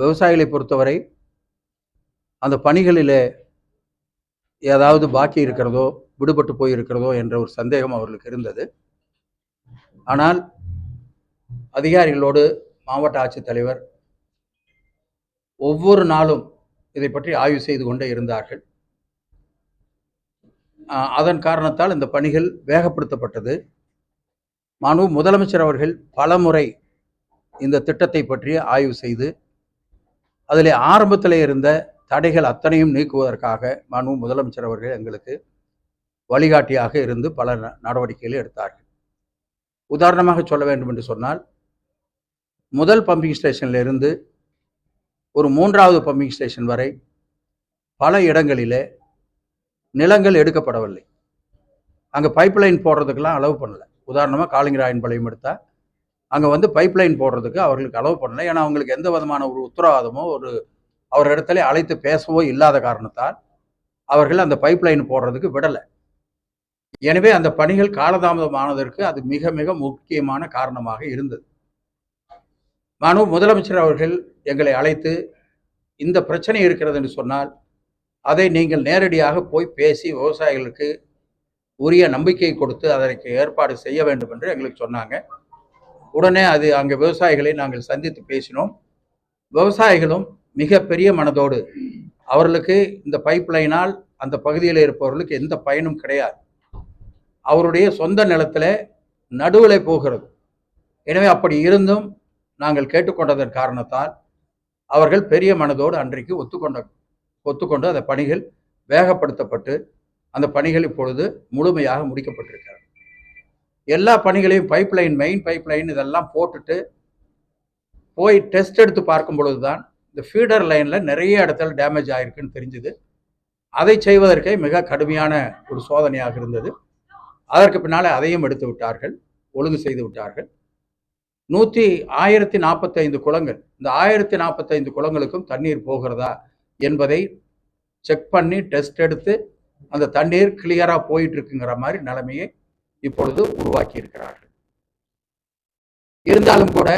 விவசாயிகளை பொறுத்தவரை அந்த பணிகளிலே ஏதாவது பாக்கி இருக்கிறதோ, விடுபட்டு போயிருக்கிறதோ என்ற ஒரு சந்தேகம் அவர்களுக்கு இருந்தது. ஆனால் அதிகாரிகளோடு மாவட்ட ஆட்சித்தலைவர் ஒவ்வொரு நாளும் இதை பற்றி ஆய்வு செய்து கொண்டே இருந்தார்கள். அதன் காரணத்தால் இந்த பணிகள் வேகப்படுத்தப்பட்டது. முதலமைச்சர் அவர்கள் பலமுறை இந்த திட்டத்தை பற்றி ஆய்வு செய்து அதில் ஆரம்பத்தில் இருந்த தடைகள் அத்தனையும் நீக்குவதற்காக முதலமைச்சர் அவர்கள் எங்களுக்கு வழிகாட்டியாக இருந்து பல நடவடிக்கைகளை எடுத்தார்கள். உதாரணமாக சொல்ல வேண்டும் என்று சொன்னால், முதல் பம்பிங் ஸ்டேஷன்ல இருந்து ஒரு 3வது பம்பிங் ஸ்டேஷன் வரை பல இடங்களிலே நிலங்கள் எடுக்கப்படவில்லை. அங்கே பைப்லைன் போடுறதுக்கெல்லாம் அலோவ் பண்ணல. உதாரணமாக காளிங்கராயன்பாளையம் எடுத்தால் அங்கே பைப்லைன் போடுறதுக்கு அவர்களுக்கு அலோவ் பண்ணல. ஏன்னா அவங்களுக்கு எந்த விதமான ஒரு உத்தரவாதமோ அவர் இடத்துல அழைத்து பேசவோ இல்லாத காரணத்தால் அவர்கள் அந்த பைப்லைன் போடுறதுக்கு விடலை. எனவே அந்த பணிகள் காலதாமதமானதற்கு அது மிக மிக முக்கியமான காரணமாக இருந்தது. முதலமைச்சர் அவர்கள் எங்களை அழைத்து இந்த பிரச்சனை இருக்கிறது என்று சொன்னால் அதை நீங்கள் நேரடியாக போய் பேசி விவசாயிகளுக்கு உரிய நம்பிக்கை கொடுத்து அதற்கு ஏற்பாடு செய்ய வேண்டும் என்று எங்களுக்கு சொன்னாங்க. உடனே அங்கே விவசாயிகளை நாங்கள் சந்தித்து பேசினோம். விவசாயிகளும் மிக பெரிய மனதோடு, அவர்களுக்கு இந்த பைப்லைனால் அந்த பகுதியில் இருப்பவர்களுக்கு எந்த பயனும் கிடையாது, அவருடைய சொந்த நிலத்தில் நடுவில் போகிறது. எனவே அப்படி இருந்தும் நாங்கள் கேட்டுக்கொண்டதன் காரணத்தால் அவர்கள் பெரிய மனதோடு அன்றைக்கு ஒத்துக்கொண்டு அந்த பணிகள் வேகப்படுத்தப்பட்டு அந்த பணிகள் இப்பொழுது முழுமையாக முடிக்கப்பட்டிருக்கிறது. எல்லா பணிகளையும் பைப்லைன், மெயின் பைப்லைன் இதெல்லாம் போட்டுட்டு போய் டெஸ்ட் எடுத்து பார்க்கும் பொழுதுதான் இந்த ஃபீடர் லைனில் நிறைய இடத்துல டேமேஜ் ஆகிருக்குன்னு தெரிஞ்சுது. அதை செய்வதற்கே மிக கடுமையான ஒரு சோதனையாக இருந்தது. அதற்கு பின்னாலே அதையும் எடுத்து விட்டார்கள், ஒழுங்கு செய்து விட்டார்கள். 1045 குளங்கள், இந்த 1045 குளங்களுக்கும் தண்ணீர் போகிறதா என்பதை செக் பண்ணி டெஸ்ட் எடுத்து அந்த தண்ணீர் கிளியரா போயிட்டு இருக்குங்கிற மாதிரி நிலைமையை இப்பொழுது உருவாக்கி இருக்கிறார்கள். இருந்தாலும் கூட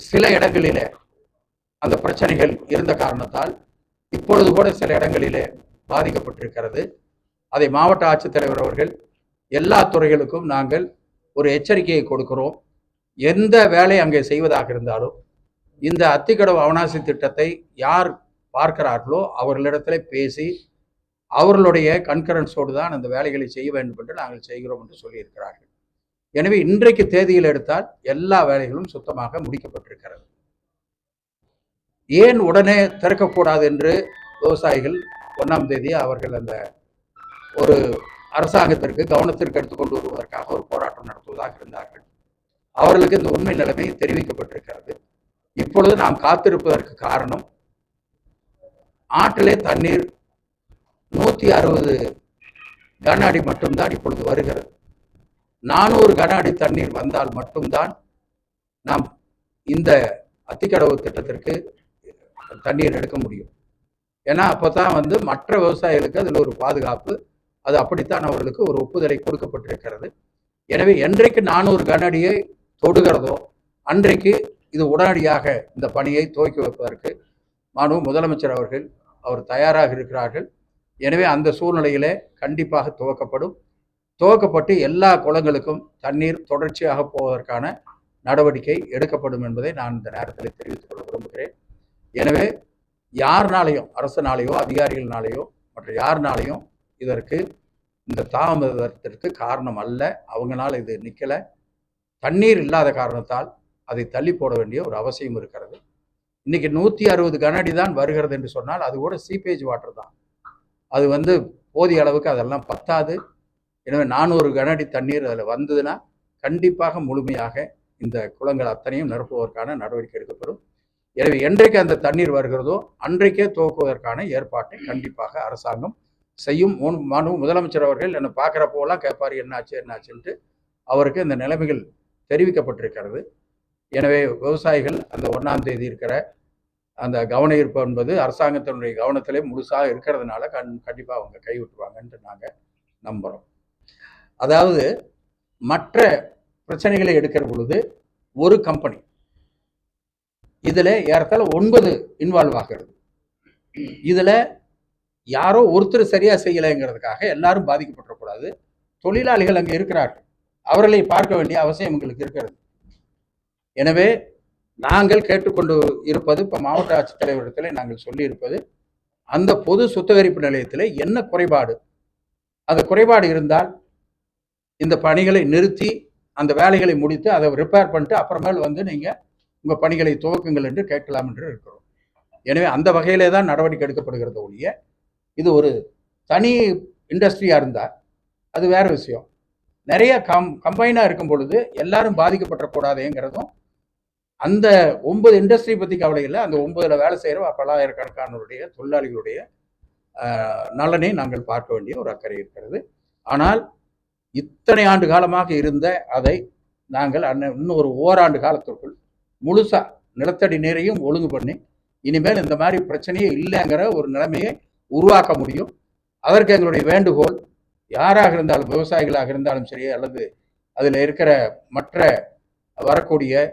சில இடங்களிலே அந்த பிரச்சனைகள் இருந்த காரணத்தால் இப்பொழுது கூட சில இடங்களிலே பாதிக்கப்பட்டிருக்கிறது. அதை மாவட்ட ஆட்சித்தலைவர் அவர்கள் எல்லா துறைகளுக்கும் நாங்கள் ஒரு எச்சரிக்கையை கொடுக்கிறோம். எந்த வேலை அங்கே செய்வதாக இருந்தாலும் இந்த அத்திக்கடவு அவனாசி திட்டத்தை யார் பார்க்கிறார்களோ அவர்களிடத்தில் பேசி அவர்களுடைய கன்கரன்ஸோடு தான் அந்த வேலைகளை செய்ய வேண்டும் என்று நாங்கள் செய்கிறோம் என்று சொல்லியிருக்கிறார்கள். எனவே இன்றைக்கு தேதியில் எடுத்தால் எல்லா வேலைகளும் சுத்தமாக முடிக்கப்பட்டிருக்கிறது. ஏன் உடனே திறக்கக்கூடாது என்று விவசாயிகள் 1ஆம் தேதி அவர்கள் அந்த ஒரு அரசாங்கத்திற்கு கவனத்திற்கு எடுத்துக்கொண்டு வருவதற்காக ஒரு போராட்டம் நடத்துவதாக இருந்தார்கள். அவர்களுக்கு இந்த உண்மை நிலைமை தெரிவிக்கப்பட்டிருக்கிறது. இப்பொழுது நாம் காத்திருப்பதற்கு காரணம், ஆற்றிலே தண்ணீர் 160 கன அடி மட்டும்தான் இப்பொழுது வருகிறது. 400 கன அடி தண்ணீர் வந்தால் மட்டும்தான் நாம் இந்த அத்திக்கடவு திட்டத்திற்கு தண்ணீர் எடுக்க முடியும். ஏன்னா அப்போதான் மற்ற விவசாயிகளுக்கு அதில் ஒரு பாதுகாப்பு, அது அப்படித்தான் அவர்களுக்கு ஒரு ஒப்புதலை கொடுக்கப்பட்டிருக்கிறது. எனவே என்றைக்கு 400 கன அடியை தொடுகிறதோ அன்றைக்கு இது உடனடியாக இந்த பணியை துவக்கி வைப்பதற்கு முதலமைச்சர் அவர்கள் தயாராக இருக்கிறார்கள். எனவே அந்த சூழ்நிலையிலே கண்டிப்பாக துவக்கப்பட்டு எல்லா குளங்களுக்கும் தண்ணீர் தொடர்ச்சியாக போவதற்கான நடவடிக்கை எடுக்கப்படும் என்பதை நான் இந்த நேரத்தில் தெரிவித்துக் கொள்ள விரும்புகிறேன். எனவே யாருனாலையும், அரசனாலேயோ அதிகாரிகள்னாலேயோ மற்ற யாருனாலையும் இதற்கு இந்த தாமதத்திற்கு காரணம் அல்ல. அவங்களால இது நிற்கலை. தண்ணீர் இல்லாத காரணத்தால் அதை தள்ளி போட வேண்டிய ஒரு அவசியம் இருக்கிறது. இன்னைக்கு 160 கன அடி தான் வருகிறது என்று சொன்னால் அது கூட சீப்பேஜ் வாட்டர் தான். அது போதிய அளவுக்கு அதெல்லாம் பத்தாது. எனவே 400 கன அடி தண்ணீர் அதில் வந்ததுன்னா கண்டிப்பாக முழுமையாக இந்த குளங்கள் அத்தனையும் நிரப்புவதற்கான நடவடிக்கை எடுக்கப்படும். எனவே என்றைக்கு அந்த தண்ணீர் வருகிறதோ அன்றைக்கே துவக்குவதற்கான ஏற்பாட்டை கண்டிப்பாக அரசாங்கம் செய்யும். முதலமைச்சர் அவர்கள் என்னை பார்க்குறப்போலாம் கேட்பார், என்னாச்சுன்ட்டு. அவருக்கு இந்த நிலைமைகள் தெரிவிக்கப்பட்டிருக்கிறது. எனவே விவசாயிகள் அந்த 1ஆம் தேதி இருக்கிற அந்த கவன ஈர்ப்பு என்பது அரசாங்கத்தினுடைய கவனத்திலே முழுசாக இருக்கிறதுனால கண்டிப்பாக அவங்க கைவிட்டுருவாங்கன்ட்டு நாங்கள் நம்புகிறோம். அதாவது மற்ற பிரச்சனைகளை எடுக்கிற பொழுது ஒரு கம்பெனி இதில் ஏறத்தாழ 9 இன்வால்வ் ஆகிறது. இதில் யாரோ ஒருத்தர் சரியாக செய்யலைங்கிறதுக்காக எல்லாரும் பாதிக்கப்படக்கூடாது. தொழிலாளிகள் அங்கே இருக்கிறார்கள், அவர்களை பார்க்க வேண்டிய அவசியம் எங்களுக்கு இருக்கிறது. எனவே நாங்கள் கேட்டுக்கொண்டு இருப்பது, இப்போ மாவட்ட ஆட்சித்தலைவரிடத்தில் நாங்கள் சொல்லியிருப்பது, அந்த பொது சுத்திகரிப்பு நிலையத்தில் என்ன குறைபாடு, அந்த குறைபாடு இருந்தால் இந்த பணிகளை நிறுத்தி அந்த வேலைகளை முடித்து அதை ரிப்பேர் பண்ணிட்டு அப்புறமேல் வந்து நீங்கள் உங்கள் பணிகளை துவக்குங்கள் என்று கேட்கலாம் என்று இருக்கிறோம். எனவே அந்த வகையிலே தான் நடவடிக்கை எடுக்கப்படுகிறது ஒழிய, இது ஒரு தனி இண்டஸ்ட்ரியாக இருந்தால் அது வேற விஷயம். நிறைய கம்பைனாக இருக்கும் பொழுது எல்லாரும் பாதிக்கப்படக்கூடாதுங்கிறதும், அந்த 9 இண்டஸ்ட்ரி பற்றி கவலை இல்லை. அந்த 9ல் வேலை செய்கிற பல்லாயிரக்கணக்கானவருடைய தொழிலாளிகளுடைய நலனை நாங்கள் பார்க்க வேண்டிய ஒரு அக்கறை இருக்கிறது. ஆனால் இத்தனை ஆண்டு காலமாக இருந்த அதை நாங்கள் இன்னும் ஒரு ஓராண்டு காலத்திற்குள் முழுசா நிலத்தடி நீரையும் ஒழுங்கு பண்ணி இனிமேல் இந்த மாதிரி பிரச்சனையே இல்லைங்கிற ஒரு நிலைமையை உருவாக்க முடியும். அதற்கு எங்களுடைய வேண்டுகோள், யாராக இருந்தாலும், விவசாயிகளாக இருந்தாலும் சரி, அல்லது அதில் இருக்கிற மற்ற வரக்கூடிய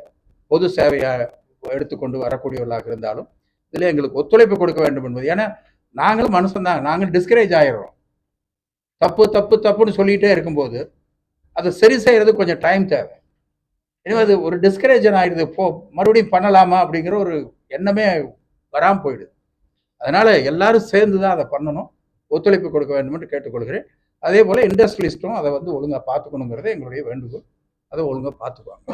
பொது சேவையை எடுத்துக்கொண்டு வரக்கூடியவர்களாக இருந்தாலும் இதில் எங்களுக்கு ஒத்துழைப்பு கொடுக்க வேண்டும் என்பது. ஏன்னா நாங்களும் மனுஷன்தான், நாங்கள் டிஸ்கரேஜ் ஆயிடுறோம். தப்பு தப்பு தப்புன்னு சொல்லிகிட்டே இருக்கும்போது அதை சரி செய்கிறது கொஞ்சம் டைம் தேவை. எனவே அது ஒரு டிஸ்கரேஜன் ஆயிடுது. மறுபடியும் பண்ணலாமா அப்படிங்கிற ஒரு எண்ணமே வராமல் போயிடுது. அதனால் எல்லாரும் சேர்ந்து தான் அதை பண்ணணும், ஒத்துழைப்பு கொடுக்க வேண்டும் என்று கேட்டுக்கொள்கிறேன். அதே போல் இண்டஸ்ட்ரியலிஸ்ட்டும் அதை வந்து ஒழுங்காக பார்த்துக்கணுங்கிறத எங்களுடைய வேண்டுகோள். அதை ஒழுங்காக பார்த்துக்குவாங்க.